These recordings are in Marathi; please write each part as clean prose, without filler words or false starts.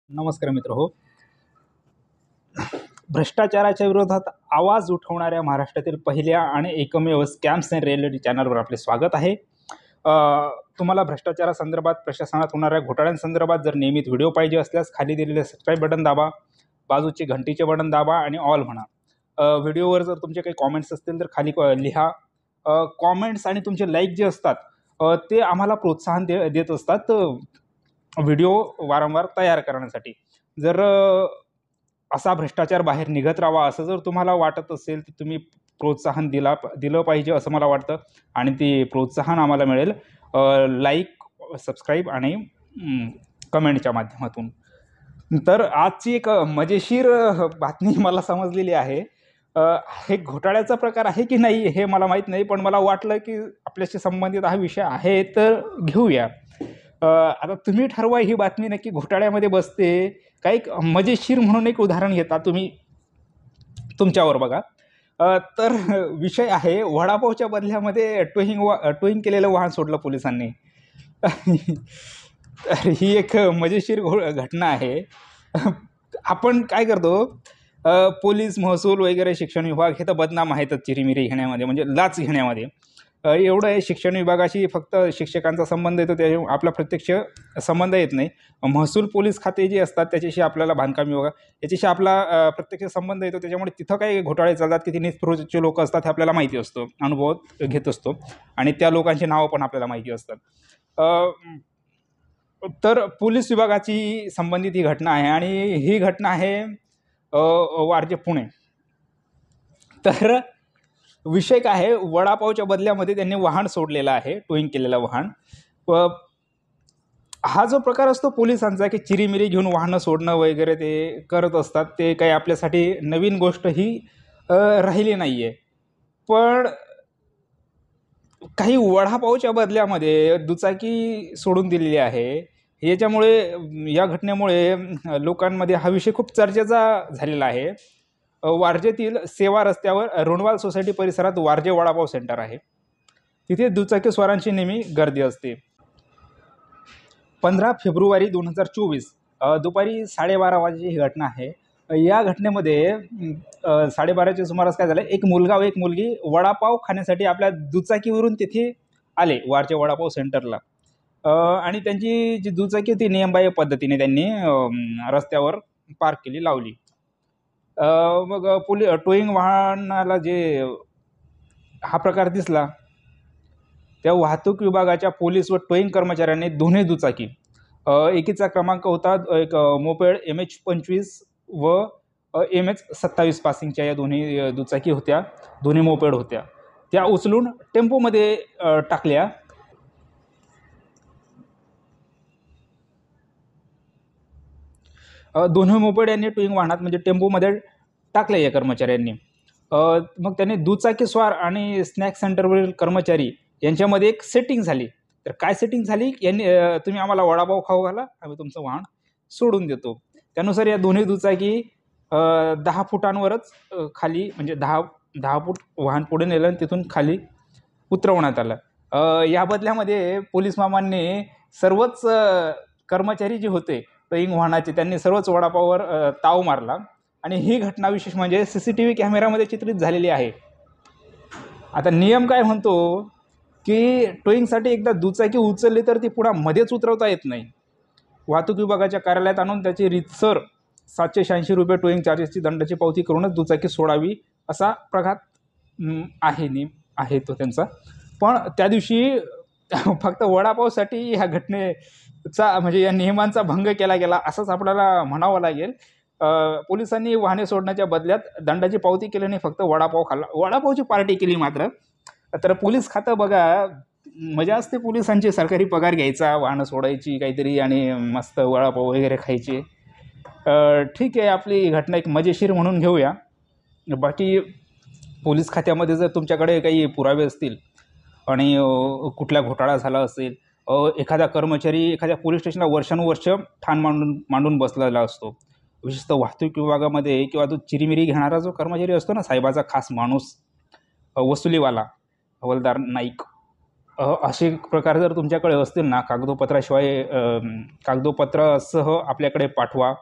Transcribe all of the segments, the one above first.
नमस्कार मित्र हो. भ्रष्टाचाराच्या विरोधात आवाज उठवणाऱ्या महाराष्ट्रातील पहिल्या आणि एकमेव स्कॅम्स अँड रिॲलिटी चॅनलवर आपले स्वागत आहे. तुम्हाला भ्रष्टाचारासंदर्भात प्रशासनात होणाऱ्या घोटाळ्यांसंदर्भात जर नियमित व्हिडिओ पाहिजे असल्यास खाली दिलेले सबस्क्राईब बटन दाबा, बाजूचे घंटीचे बटन दाबा आणि ऑल म्हणा. व्हिडिओवर जर तुमचे काही कॉमेंट्स असतील तर खाली लिहा. कॉमेंट्स आणि तुमचे लाईक जे असतात ते आम्हाला प्रोत्साहन देत असतात व्हिडिओ वारंवार तयार करण्यासाठी. जर असा भ्रष्टाचार बाहेर निघत राहावा असं जर तुम्हाला वाटत असेल तर तुम्ही प्रोत्साहन दिलं पाहिजे असं मला वाटतं. आणि ते प्रोत्साहन आम्हाला मिळेल लाईक, सबस्क्राईब आणि कमेंटच्या माध्यमातून. तर आजची एक मजेशीर बातमी मला समजलेली आहे. हे घोटाळ्याचा प्रकार आहे की नाही हे मला माहीत नाही, पण मला वाटलं की आपल्याशी संबंधित हा विषय आहे तर घेऊया. आता तुम्ही ठरवा ही बातमी नक्की घोटाळ्यामध्ये बसते का एक मजेशीर म्हणून एक उदाहरण घेता तुम्ही तुमच्यावर बघा. तर विषय आहे वडापावच्या बदल्यामध्ये टोईंग केलेलं वाहन सोडलं पोलिसांनी. तर ही एक मजेशीर घटना आहे. आपण काय करतो, पोलीस, महसूल वगैरे, शिक्षण विभाग हे तर बदनाम आहेतच चिरीमिरी घेण्यामध्ये, म्हणजे लाच घेण्यामध्ये. एवढं आहे, शिक्षण विभागाशी फक्त शिक्षकांचा संबंध येतो, त्या आपला प्रत्यक्ष संबंध येत नाही. महसूल, पोलीस खाते जे असतात त्याच्याशी आपल्याला, बांधकाम विभाग याच्याशी आपला प्रत्यक्ष संबंध येतो. त्याच्यामुळे तिथं काही घोटाळे चालतात की ती निष्प्रवृत्तीचे लोक असतात हे आपल्याला माहिती असतो, अनुभव घेत असतो आणि त्या लोकांची नावं पण आपल्याला माहिती असतात. तर पोलीस विभागाची संबंधित ही घटना आहे आणि ही घटना आहे वारजे, पुणे. तर विषय काय आहे, वडापावच्या बदल्यामध्ये त्यांनी वाहन सोडलेलं आहे, टोईंग केलेलं वाहन. हा जो प्रकार असतो पोलिसांचा की चिरीमिरी घेऊन वाहनं सोडणं वगैरे ते करत असतात, ते काही आपल्यासाठी नवीन गोष्ट ही राहिली नाही आहे. पण काही वडापावच्या बदल्यामध्ये दुचाकी सोडून दिलेली आहे. याच्यामुळे, या घटनेमुळे लोकांमध्ये हा विषय खूप चर्चेचा झालेला आहे. वारजेतील सेवा रस्त्यावर रोणवाल सोसायटी परिसरात वारजे वडापाव सेंटर आहे. तिथे दुचाकीस्वारांची नेहमी गर्दी असते. 15 फेब्रुवारी 2024 दुपारी 12:30 वाजेची ही घटना आहे. या घटनेमध्ये 12:30च्या सुमारास काय झालं, एक मुलगा व एक मुलगी वडापाव खाण्यासाठी आपल्या दुचाकीवरून तिथे आले वारजे वडापाव सेंटरला. आणि त्यांची जी दुचाकी होती नियमबाह्य पद्धतीने त्यांनी रस्त्यावर पार्क केली, लावली. मग टोईंग वाहनाला जे हा प्रकार दिसला, त्या वाहतूक विभागाच्या पोलीस व टोईंग कर्मचाऱ्यांनी दोन्ही दुचाकी, एकीचा क्रमांक होता एक मोपेड MH25 व MH27 पासिंगच्या, या दोन्ही दुचाकी होत्या, दोन्ही मोपेड होत्या, त्या उचलून टेम्पोमध्ये टाकल्या. दोन्ही मोपेड यांनी टोईंग वाहनात म्हणजे टेम्पोमध्ये टाकले या कर्मचाऱ्यांनी. मग त्यांनी दुचाकीस्वार आणि स्नॅक सेंटरवरील कर्मचारी यांच्यामध्ये एक सेटिंग झाली. तर काय सेटिंग झाली, यांनी तुम्ही आम्हाला वडापाव खाऊ घाला, आम्ही तुमचं वाहन सोडून देतो. त्यानुसार या दोन्ही दुचाकी 10 फुटांवरच खाली, म्हणजे 10 फूट वाहन पुढे नेलं आणि तिथून खाली उतरवण्यात आलं. या बदल्यामध्ये पोलीस मामांनी सर्वच कर्मचारी जे होते टोईंग वाहनाचे, त्यांनी सर्वच वडापाववर ताव मारला. आणि ही घटना विशेष म्हणजे CCTV कॅमेऱ्यामध्ये चित्रित झालेली आहे. आता नियम काय म्हणतो की टोईंगसाठी एकदा दुचाकी उचलली तर ती पुन्हा मध्येच उतरवता येत नाही. वाहतूक विभागाच्या कार्यालयात आणून त्याची रीतसर 786 रुपये टोईंग चार्जेसची दंडाची पावती करूनच दुचाकी सोडावी असा प्रघात आहे तो त्यांचा. पण त्या दिवशी फक्त वडापावसाठी ह्या घटनेचा, म्हणजे या नियमांचा भंग केला गेला असंच आपल्याला म्हणावं लागेल. पोलिसांनी वाहने सोडण्याच्या बदल्यात दंडाची पावती केली नाही, फक्त वडापाव खाल्ला, वडापावची पार्टी केली मात्र. तर पोलीस खातं बघा, मजा असते पोलिसांची, सरकारी पगार घ्यायचा, वाहनं सोडायची काहीतरी आणि मस्त वडापाव वगैरे खायचे. ठीक आहे, आपली घटना एक मजेशीर म्हणून घेऊया. बाकी पोलीस खात्यामध्ये जर तुमच्याकडे काही पुरावे असतील आणि कुठला घोटाळा झाला असेल, एखादा कर्मचारी एखाद्या पोलीस स्टेशनला वर्षानुवर्ष ठाण मांडून बसलेला असतो, विशेषतः वाहतूक विभागामध्ये, किंवा तो चिरीमिरी घेणारा जो कर्मचारी असतो ना, साहेबाचा खास माणूस, वसुलीवाला, हवालदार नाईक, असे प्रकार जर तुमच्याकडे असतील ना, कागदोपत्रासह आपल्याकडे पाठवा.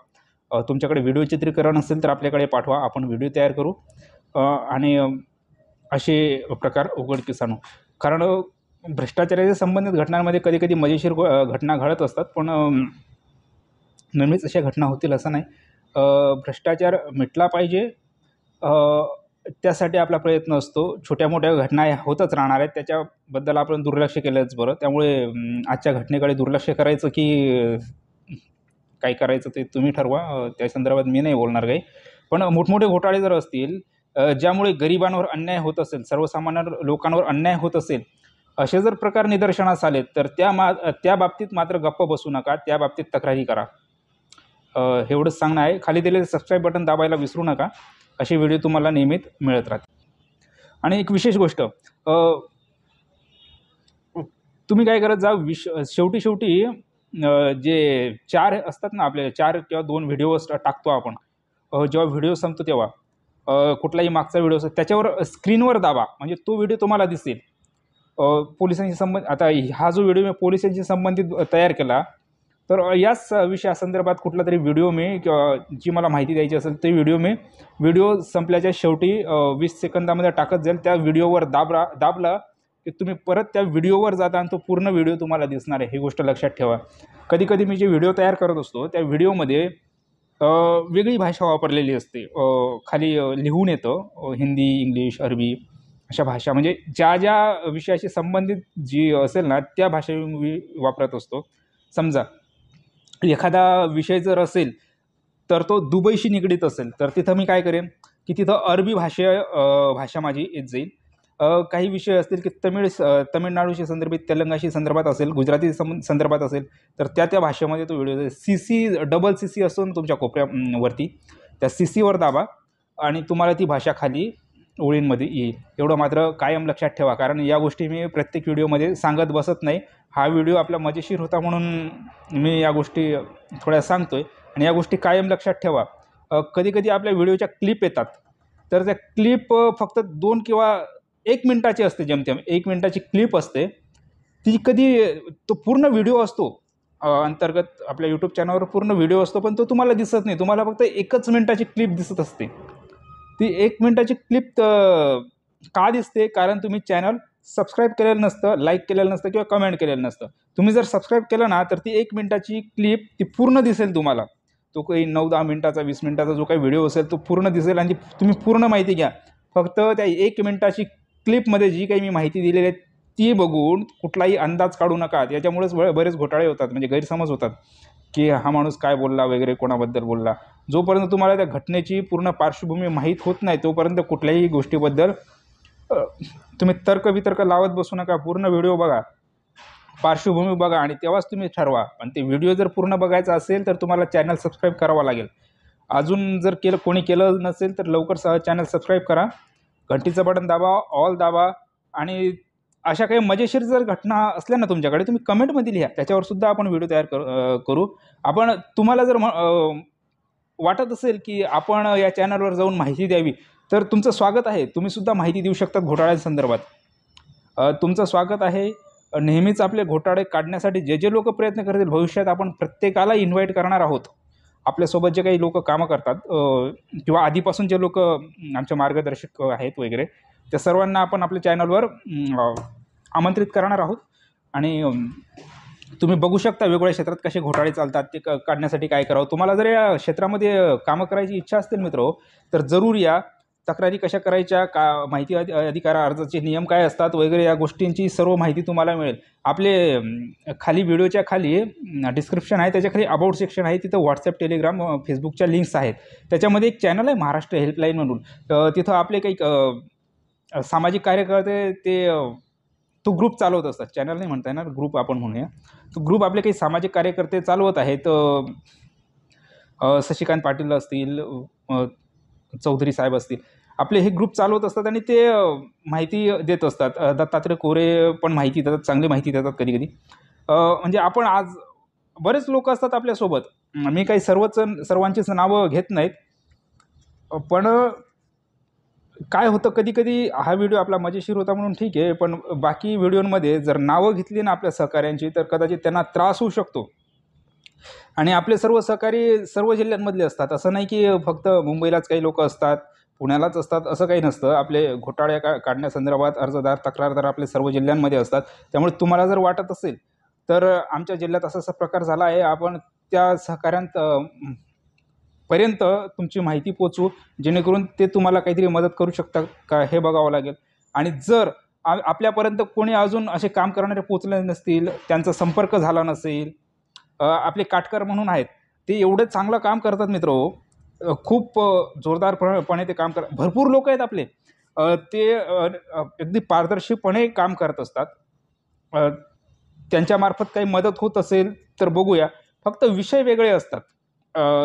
तुमच्याकडे व्हिडिओ चित्रीकरण असेल तर आपल्याकडे पाठवा, आपण व्हिडिओ तयार करू आणि असे प्रकार उघडकीस आणू. कारण भ्रष्टाचाराच्या संबंधित घटनांमध्ये कधी मजेशीर घटना घडत असतात, पण नेहमीच अशा घटना होतील असं नाही. भ्रष्टाचार मिटला पाहिजे, त्यासाठी आपला प्रयत्न असतो. छोट्या मोठ्या घटना होतच राहणार आहेत, त्याच्याबद्दल आपण दुर्लक्ष केलंच बरं. त्यामुळे आजच्या घटनेकडे दुर्लक्ष करायचं की काय करायचं ते तुम्ही ठरवा, त्या संदर्भात मी नाही बोलणार काही. पण मोठमोठे घोटाळे जर असतील, ज्यामुळे गरिबांवर अन्याय होत असेल, सर्वसामान्य लोकांवर अन्याय होत असेल, असे जर प्रकार निदर्शनास आले तर त्या बाबतीत मात्र गप्प बसू नका, त्या बाबतीत तक्रारी करा. एवढंच सांगणं आहे. खाली दिलेलं सबस्क्राईब बटन दाबायला विसरू नका. असे व्हिडिओ तुम्हाला नेहमीच मिळत राहतील. आणि एक विशेष गोष्ट, तुम्ही काय करत जा, शेवटी जे 4 असतात ना, आपले 4 किंवा 2 व्हिडिओज टाकतो आपण, जेव्हा व्हिडिओ संपतो तेव्हा कुठलाही मागचा व्हिडिओ असतो त्याच्यावर स्क्रीनवर दाबा, म्हणजे तो व्हिडिओ तुम्हाला दिसेल. पोलिसांशी आता हा जो व्हिडिओ मी पोलिसांशी संबंधित तयार केला, तर याच विषयासंदर्भात कुठला तरी व्हिडिओ मी जी मला माहिती द्यायची असेल ते व्हिडिओ संपल्याच्या शेवटी 20 सेकंदामध्ये टाकत जाईल. त्या व्हिडिओवर दाबला की तुम्ही परत त्या व्हिडिओवर जाता आणि तो पूर्ण व्हिडिओ तुम्हाला दिसणार आहे. ही गोष्ट लक्षात ठेवा. कधी मी जे व्हिडिओ तयार करत असतो त्या व्हिडिओमध्ये वेगळी भाषा वापरलेली असते. खाली लिहून येतं हिंदी, इंग्लिश, अरबी अशा भाषा, म्हणजे ज्या विषयाशी संबंधित जी असेल ना त्या भाषा मी वापरत असतो. समजा एखादा विषय जर असेल तर तो दुबईशी निगडीत असेल तर तिथं मी काय करेन की तिथं अरबी भाषा माझी येत जाईल. काही विषय असतील की तमिळनाडूशी संदर्भित, तेलंगाशी संदर्भात असेल, गुजराती संदर्भात असेल तर त्या भाषेमध्ये तो व्हिडिओ डबल CC असतो ना तुमच्या कोपऱ्यावरती, त्या CCवर दाबा आणि तुम्हाला ती भाषा खाली ओळींमध्ये येईल. एवढं मात्र कायम लक्षात ठेवा, कारण या गोष्टी मी प्रत्येक व्हिडिओमध्ये सांगत बसत नाही. हा व्हिडिओ आपला मजेशीर होता म्हणून मी या गोष्टी थोड्या सांगतोय आणि या गोष्टी कायम लक्षात ठेवा. कधी आपल्या व्हिडिओच्या क्लिप येतात तर त्या क्लिप फक्त 2 किंवा 1 मिनिटाची असते, जेमतेम 1 मिनिटाची क्लिप असते. ती तो पूर्ण व्हिडिओ असतो अंतर्गत आपल्या यूट्यूब चॅनलवर पूर्ण व्हिडिओ असतो, पण तो तुम्हाला दिसत नाही. तुम्हाला फक्त 1च मिनिटाची क्लिप दिसत असते. ती 1 मिनिटाची क्लिप का दिसते? कारण तुम्ही चॅनल सबस्क्राईब केलेलं नसतं, लाईक केलेलं नसतं किंवा कमेंट केलेलं नसतं. तुम्ही जर सबस्क्राईब केलं ना तर ती 1 मिनिटाची क्लिप ती पूर्ण दिसेल तुम्हाला. तो काही 9-10 मिनिटाचा, 20 मिनिटाचा जो काही व्हिडिओ असेल तो पूर्ण दिसेल आणि तुम्ही पूर्ण माहिती घ्या. फक्त त्या 1 मिनिटाची क्लिपमध्ये जी काही मी माहिती दिलेली आहे ती बघून कुठलाही अंदाज काढू नका. याच्यामुळेच बरेच घोटाळे होतात, म्हणजे गैरसमज होतात की हा माणूस काय बोलला वगैरे, कोणाबद्दल बोलला. जोपर्यंत तुम्हाला त्या घटनेची पूर्ण पार्श्वभूमी माहीत होत नाही तोपर्यंत कुठल्याही गोष्टीबद्दल तुम्ही तर्क लावत बसू नका. पूर्ण व्हिडिओ बघा, पार्श्वभूमी बघा आणि तेव्हाच तुम्ही ठरवा. आणि ते व्हिडिओ जर पूर्ण बघायचा असेल तर तुम्हाला चॅनल सबस्क्राईब करावा लागेल. अजून जर कोणी केलं नसेल तर लवकर चॅनल सबस्क्राईब करा, घंटीचं बटन दाबा, ऑल दाबा. आणि अशा काही मजेशीर जर घटना असल्या ना तुमच्याकडे, तुम्ही कमेंटमध्ये लिहा, त्याच्यावर सुद्धा आपण व्हिडिओ तयार करू. तुम्हाला जर वाटत असेल की आपण या चॅनलवर जाऊन माहिती द्यावी तर तुमचं स्वागत आहे. तुम्ही सुद्धा माहिती देऊ शकतात घोटाळ्यांसंदर्भात. तुमचं स्वागत आहे. नेहमीच आपले घोटाळे काढण्यासाठी जे लोक प्रयत्न करतील भविष्यात आपण प्रत्येकाला इन्व्हाइट करणार आहोत. आपल्यासोबत जे काही लोक कामं करतात किंवा आधीपासून जे लोक आमचे मार्गदर्शक आहेत वगैरे, त्या सर्वांना आपण आपल्या चॅनलवर आमंत्रित करणार आहोत. आणि तुम्ही बघू शकता वेगवेगळ्या क्षेत्रात कसे घोटाळे चालतात, ते काढण्यासाठी काय करावं. तुम्हाला जर या क्षेत्रामध्ये कामं करायची इच्छा असतील मित्र तर जरूर या. तक्रारी कशा करायच्या, माहिती अधिकार अर्जाचे नियम काय असतात वगैरे, या गोष्टींची सर्व माहिती तुम्हाला मिळेल. आपले खाली व्हिडिओच्या खाली डिस्क्रिप्शन आहे, त्याच्या अबाउट सेक्शन आहे, तिथं व्हॉट्सअप, टेलिग्राम, फेसबुकच्या लिंक्स आहेत. त्याच्यामध्ये एक चॅनल आहे महाराष्ट्र हेल्पलाईन म्हणून. तिथं आपले काही सामाजिक कार्यकर्ते तो ग्रुप चालवत असतात. चॅनल नाही म्हणता येणार, ग्रुप आपण म्हणूया. तो ग्रुप आपले काही सामाजिक कार्यकर्ते चालवत आहेत. शशिकांत पाटील असतील, चौधरी साहेब असतील, आपले हे ग्रुप चालवत असतात आणि ते माहिती देत असतात. दत्तात्रय कोरे पण माहिती देतात, चांगली माहिती देतात कधी. म्हणजे आपण आज बरेच लोक असतात आपल्यासोबत. मी काही सर्वांचीच नावं घेत नाहीत, पण काय होतं कधी-कधी हा व्हिडिओ आपला मजेशीर होता म्हणून ठीक आहे, पण बाकी व्हिडिओमध्ये जर नावं घेतली ना आपल्या सहकाऱ्यांची तर कदाचित त्यांना त्रास होऊ शकतो. आणि आपले सर्व सहकारी सर्व जिल्ह्यांमधले असतात. असं नाही की फक्त मुंबईलाच काही लोकं असतात, पुण्यालाच असतात असं काही नसतं. आपले घोटाळे काढण्यासंदर्भात अर्जदार, तक्रारदार आपले सर्व जिल्ह्यांमध्ये असतात. त्यामुळे तुम्हाला जर वाटत असेल, तर आमच्या जिल्ह्यात असा-असा प्रकार झाला आहे, आपण त्या सहकाऱ्यांत पर्यंत तुमची माहिती पोहोचवू, जेणेकरून ते तुम्हाला काहीतरी मदत करू शकतात का हे बघावं लागेल. आणि जर आपल्यापर्यंत कोणी अजून असे काम करणारे पोहोचले नसतील, त्यांचा संपर्क झाला नसेल, आपले काटकर म्हणून आहेत, ते एवढं चांगलं काम करतात मित्रहो. खूप जोरदारपणे ते काम करतात. भरपूर लोक आहेत आपले, ते अगदी पारदर्शीपणे काम करत असतात. अ, त्यांच्यामार्फत काही मदत होत असेल तर बघूया. फक्त विषय वेगळे असतात.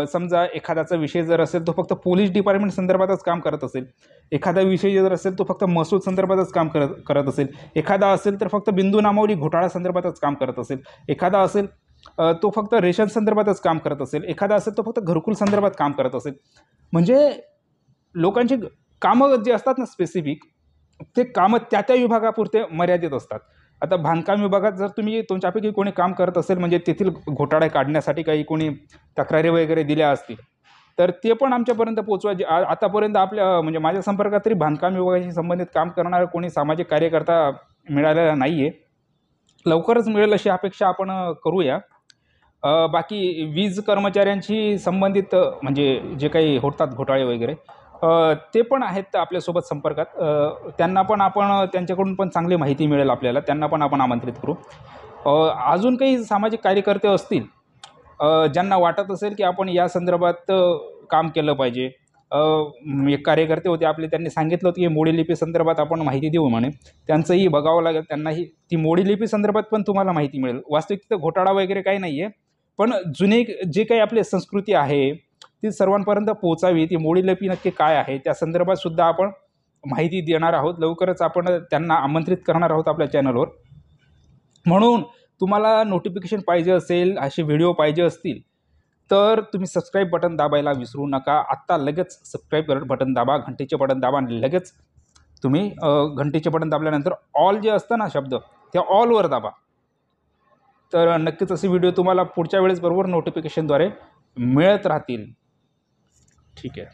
समजा एखाद्याचा विषय जर असेल तो फक्त पोलीस डिपार्टमेंट संदर्भातच काम करत असेल, एखादा विषय जर असेल तो फक्त महसूल संदर्भातच काम करत करत असेल, एखादा असेल तर फक्त बिंदू नामावली घोटाळा संदर्भातच काम करत असेल, एखादा असेल तो फक्त रेशन संदर्भातच काम करत असेल, एखादा असेल तो फक्त घरकुल संदर्भात काम करत असेल. म्हणजे लोकांची कामं जे असतात ना स्पेसिफिक, ते कामं त्या विभागापुरते मर्यादित असतात. आता बांधकाम विभागात जर तुम्ही तुमच्यापैकी कोणी काम करत असेल, म्हणजे तेथील घोटाळे काढण्यासाठी काही कोणी तक्रारी वगैरे दिल्या असतील, तर ते पण आमच्यापर्यंत पोहोचवा. जे आतापर्यंत आपल्या म्हणजे माझ्या संपर्कात तरी बांधकाम विभागाशी संबंधित काम करणारा कोणी सामाजिक कार्यकर्ता मिळालेला नाही आहे. लवकरच मिळेल अशी अपेक्षा आपण करूया. बाकी वीज कर्मचाऱ्यांशी संबंधित म्हणजे जे काही होतात घोटाळे वगैरे, ते पण आहेत आपल्यासोबत संपर्कात. त्यांना पण आपण त्यांच्याकडून पण चांगली माहिती मिळेल आपल्याला. त्यांना पण आपण आमंत्रित करू. अजून काही सामाजिक कार्यकर्ते असतील, ज्यांना वाटत असेल की आपण या संदर्भात काम केलं पाहिजे. एक कार्यकर्ते होते आपले, त्यांनी सांगितलं होतं की मोडी लिपी संदर्भात आपण माहिती देऊ म्हणे. त्यांचंही बघावं लागेल. त्यांनाही ती मोडी लिपी संदर्भात पण तुम्हाला माहिती मिळेल. वास्तविक तिथं घोटाळा वगैरे काही नाही आहे. पण जुने जे काही आपली संस्कृती आहे, ती सर्वांपर्यंत पोहोचावी. ती मोडी लिपी नक्की काय आहे, त्या संदर्भात सुद्धा आपण माहिती देणार आहोत. लवकरच आपण त्यांना आमंत्रित करणार आहोत आपल्या चॅनलवर. म्हणून तुम्हाला नोटिफिकेशन पाहिजे असेल, असे व्हिडिओ पाहिजे असतील, तर तुम्ही सबस्क्राईब बटन दाबायला विसरू नका. आत्ता लगेच सबस्क्राईब बटन दाबा, घंटेचे बटन दाबा आणि लगेच तुम्ही घंटेचे बटन दाबल्यानंतर ऑल जे असतं ना शब्द, त्या ऑलवर दाबा. तर नक्कीच असे व्हिडिओ तुम्हाला पुढच्या वेळेस बरोबर नोटिफिकेशनद्वारे मिळत राहतील. ठीक आहे.